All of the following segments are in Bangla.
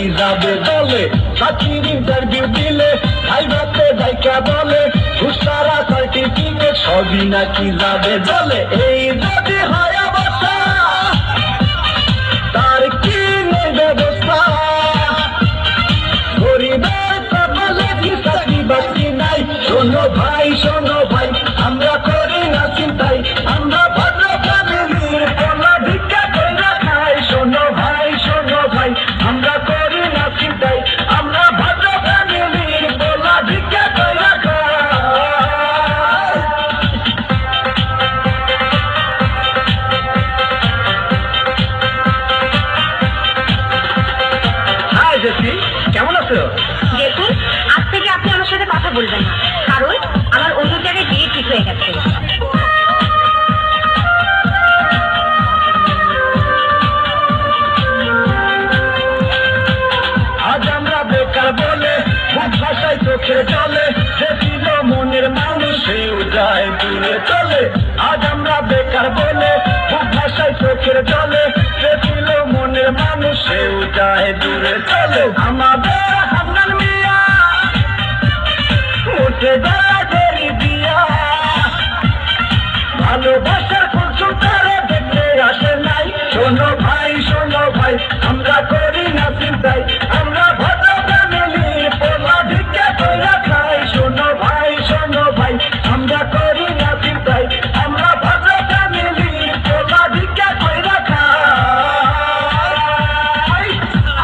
নাকি যাবে দলে চাকরির ইন্টারভিউ দিলে ভাইভাতে দায়িকা বলে ঘুষারা সার্টিফিকেট সবই নাকি যাবে দলে এই যদি হয় অবস্থা তার কি নেই ব্যবস্থা গরিবের কপালে কি চাকরি বাকরি নাই শোনো ভাই আমরা করি না চিন্তাই আমরা ভদ্র ফ্যামিলির পোলা ভিক্ষা কইরা খাই শোনো ভাই আমরা করি না চিন্তাই আমরা ভদ্র ফ্যামিলির পোলা ভিক্ষা কইরা খাই। জেসি কেমন আছো? দেখুন, আজ থেকে আপনি আমার সাথে কথা বলবেন না, কারণ আমার অন্য জায়গায় বিয়ে ঠিক হয়ে গেছে। আজ আমরা বেকার বলে মুখ ভাষায় চোখে চলে সে ছিল মনের মানুষ সেও যায় দূরে চলে আজ আমরা বেকার বলে মুখ ভাষায় চোখের চলে সে ছিল মনের মানুষ সেও যায় দূরে চলে আমাদের হান্নান মিয়া উঠে যায় দেরি দিয়া ভালোবাসার ফুলসুল করে দেখতে আসে নাই শোনো ভাই আমরা করি না চিন্তাই আমরা ভদ্র ফ্যামিলির পোলা ভিক্ষা কইরা খাই শোনো ভাই আমরা করি না চিন্তাই আমরা ভদ্র ফ্যামিলির পোলা ভিক্ষা কইরা খাই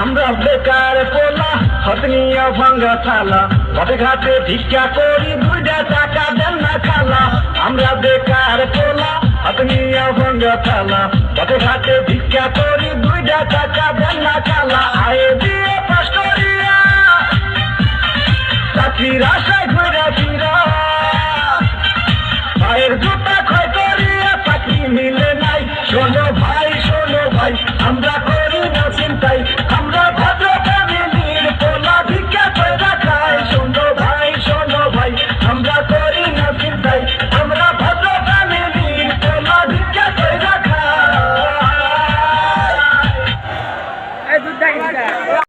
আমরা বেকার পোলা হতনিয়া ভাঙ্গা থালা পথে ঘাটে ভিক্ষা করি 2 টাকা দেন না খালা আমরা বেকার পোলা হতনিয়া ভাঙ্গা থালা পথে ঘাটে ভিক্ষা করি 2 টাকা দেন না খালা আয়ে দিয়ে